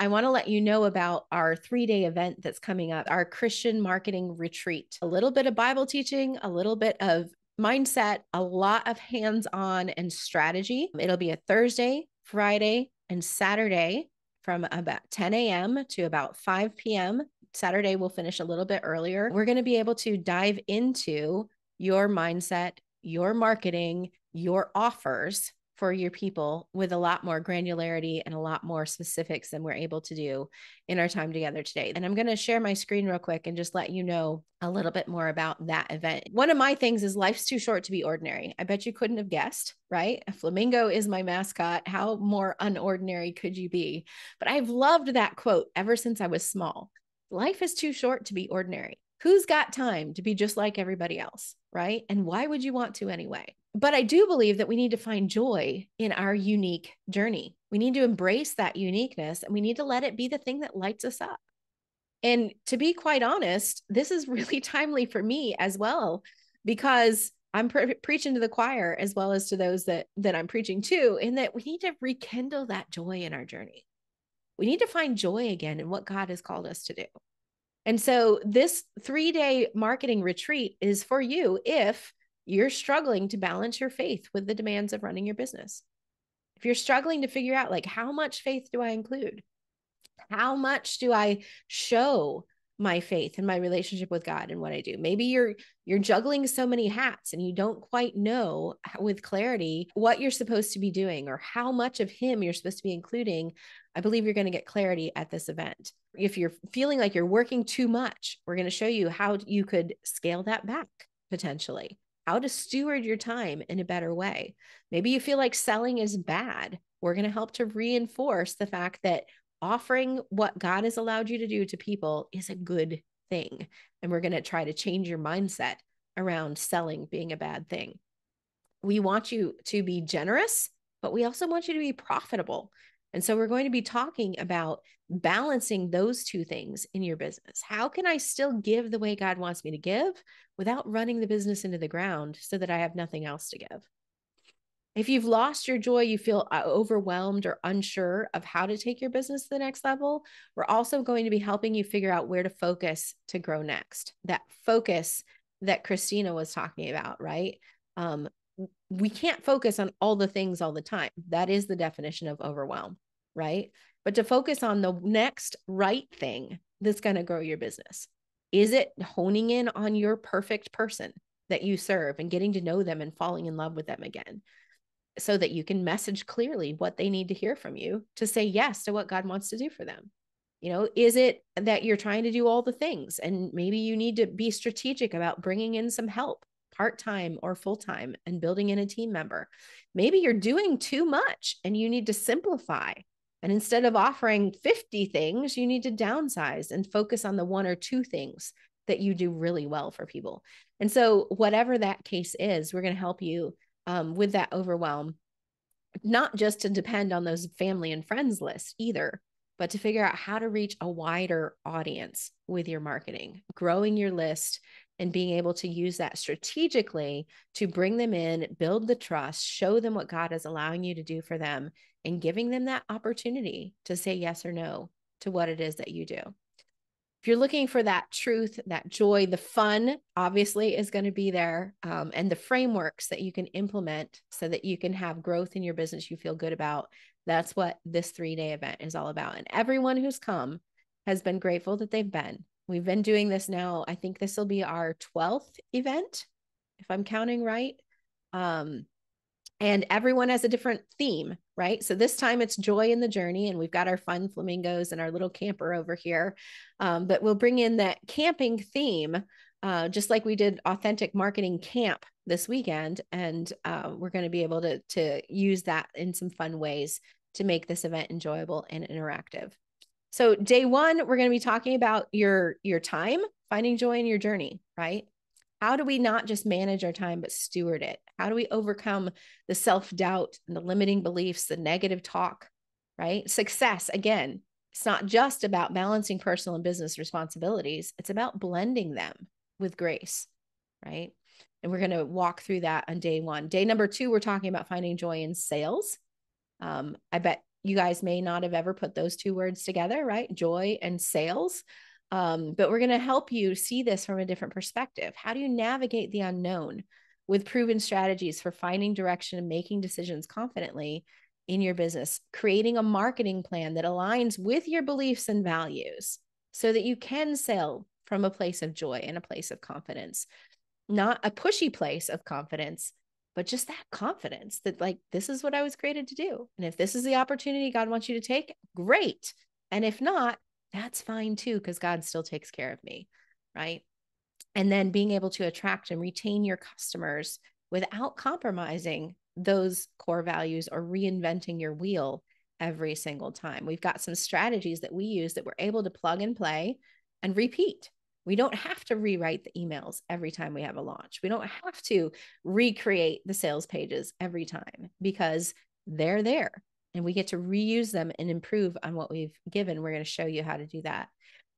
I want to let you know about our 3-day event that's coming up, our Christian marketing retreat. A little bit of Bible teaching, a little bit of mindset, a lot of hands-on and strategy. It'll be a Thursday, Friday, and Saturday from about 10 a.m. to about 5 p.m. Saturday, we'll finish a little bit earlier. We're going to be able to dive into your mindset, your marketing, your offers for your people with a lot more granularity and a lot more specifics than we're able to do in our time together today. And I'm going to share my screen real quick and just let you know a little bit more about that event. One of my things is life's too short to be ordinary. I bet you couldn't have guessed, right? A flamingo is my mascot. How more unordinary could you be? But I've loved that quote ever since I was small. Life is too short to be ordinary. Who's got time to be just like everybody else, right? And why would you want to anyway? But I do believe that we need to find joy in our unique journey. We need to embrace that uniqueness and we need to let it be the thing that lights us up. And to be quite honest, this is really timely for me as well, because I'm preaching to the choir as well as to those that I'm preaching to, in that we need to rekindle that joy in our journey. We need to find joy again in what God has called us to do. And so this 3-day marketing retreat is for you if you're struggling to balance your faith with the demands of running your business. If you're struggling to figure out, like, how much faith do I include? How much do I show my faith and my relationship with God and what I do? Maybe you're juggling so many hats and you don't quite know with clarity what you're supposed to be doing or how much of him you're supposed to be including. I believe you're going to get clarity at this event. If you're feeling like you're working too much, we're going to show you how you could scale that back potentially, how to steward your time in a better way. Maybe you feel like selling is bad. We're going to help to reinforce the fact that offering what God has allowed you to do to people is a good thing. And we're going to try to change your mindset around selling being a bad thing. We want you to be generous, but we also want you to be profitable. And so we're going to be talking about balancing those two things in your business. How can I still give the way God wants me to give without running the business into the ground so that I have nothing else to give? If you've lost your joy, you feel overwhelmed or unsure of how to take your business to the next level, we're also going to be helping you figure out where to focus to grow next. That focus that Christina was talking about, right? We can't focus on all the things all the time. That is the definition of overwhelm, right? But to focus on the next right thing that's going to grow your business. Is it honing in on your perfect person that you serve and getting to know them and falling in love with them again, so that you can message clearly what they need to hear from you to say yes to what God wants to do for them? You know, is it that you're trying to do all the things and maybe you need to be strategic about bringing in some help, part-time or full-time, and building in a team member? Maybe you're doing too much and you need to simplify. And instead of offering 50 things, you need to downsize and focus on the one or two things that you do really well for people. And so whatever that case is, we're going to help you with that overwhelm, not just to depend on those family and friends lists either, but to figure out how to reach a wider audience with your marketing, growing your list and being able to use that strategically to bring them in, build the trust, show them what God is allowing you to do for them, and giving them that opportunity to say yes or no to what it is that you do. If you're looking for that truth, that joy, the fun obviously is going to be there, and the frameworks that you can implement so that you can have growth in your business you feel good about. That's what this 3-day event is all about. And everyone who's come has been grateful that they've been. We've been doing this now. I think this will be our 12th event, if I'm counting right. And everyone has a different theme, right? So this time it's joy in the journey, and we've got our fun flamingos and our little camper over here. But we'll bring in that camping theme, just like we did Authentic Marketing Camp this weekend. And we're going to be able to use that in some fun ways to make this event enjoyable and interactive. So day one, we're going to be talking about your time, finding joy in your journey, right? How do we not just manage our time, but steward it? How do we overcome the self-doubt and the limiting beliefs, the negative talk, right? Success, again, it's not just about balancing personal and business responsibilities. It's about blending them with grace, right? And we're going to walk through that on day one. Day number 2, we're talking about finding joy in sales. I bet You guys may not have ever put those two words together, right? Joy and sales. But we're going to help you see this from a different perspective. How do you navigate the unknown with proven strategies for finding direction and making decisions confidently in your business, creating a marketing plan that aligns with your beliefs and values so that you can sell from a place of joy and a place of confidence, not a pushy place of confidence, but just that confidence that, like, this is what I was created to do. And if this is the opportunity God wants you to take, great. And if not, that's fine too, because God still takes care of me, right? And then being able to attract and retain your customers without compromising those core values or reinventing your wheel every single time. We've got some strategies that we use that we're able to plug and play and repeat. We don't have to rewrite the emails every time we have a launch. We don't have to recreate the sales pages every time because they're there and we get to reuse them and improve on what we've given. We're going to show you how to do that.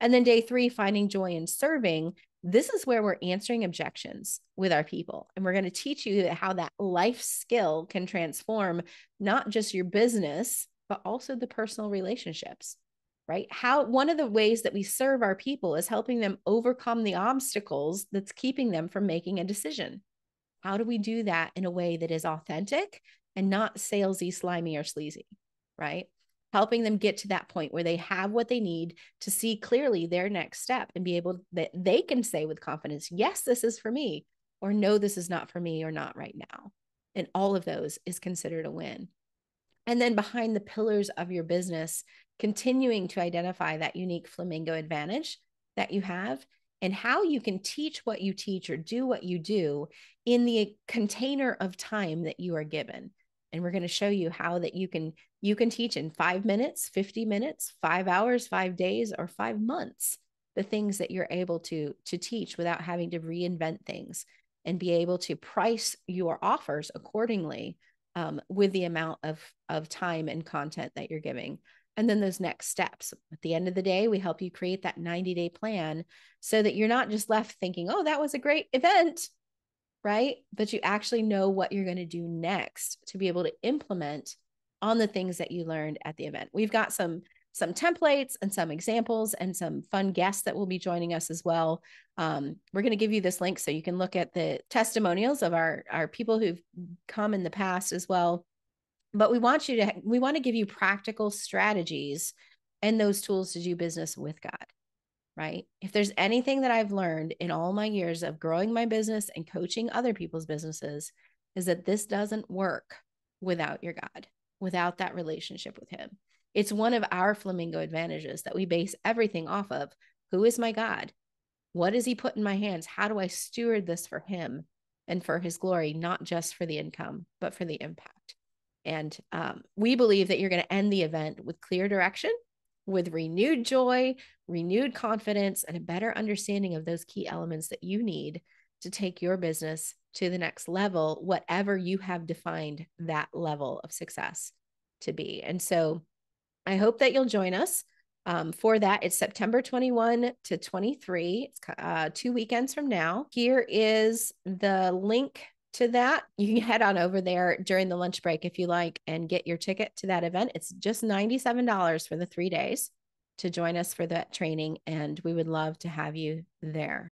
And then day 3, finding joy in serving. This is where we're answering objections with our people. And we're going to teach you how that life skill can transform not just your business, but also the personal relationships, right? How one of the ways that we serve our people is helping them overcome the obstacles that's keeping them from making a decision. How do we do that in a way that is authentic and not salesy, slimy, or sleazy, right? Helping them get to that point where they have what they need to see clearly their next step and be able that they can say with confidence, yes, this is for me, or no, this is not for me, or not right now. And all of those is considered a win. And then behind the pillars of your business, continuing to identify that unique flamingo advantage that you have and how you can teach what you teach or do what you do in the container of time that you are given. And we're going to show you how that you can teach in 5 minutes, 50 minutes, 5 hours, 5 days, or 5 months, the things that you're able to teach without having to reinvent things and be able to price your offers accordingly with the amount of time and content that you're giving. And then those next steps. At the end of the day, we help you create that 90-day plan so that you're not just left thinking, oh, that was a great event, right? But you actually know what you're going to do next to be able to implement on the things that you learned at the event. We've got some templates and some examples and some fun guests that will be joining us as well. We're going to give you this link so you can look at the testimonials of our people who've come in the past as well. But we want to give you practical strategies and those tools to do business with God, right? If there's anything that I've learned in all my years of growing my business and coaching other people's businesses is that this doesn't work without your God, without that relationship with him. It's one of our flamingo advantages that we base everything off of. Who is my God? What does he put in my hands? How do I steward this for him and for his glory, not just for the income, but for the impact? And we believe that you're going to end the event with clear direction, with renewed joy, renewed confidence, and a better understanding of those key elements that you need to take your business to the next level, whatever you have defined that level of success to be. And so I hope that you'll join us for that. It's September 21 to 23. It's 2 weekends from now. Here is the link to that. You can head on over there during the lunch break if you like and get your ticket to that event. It's just $97 for the 3 days to join us for that training, and we would love to have you there.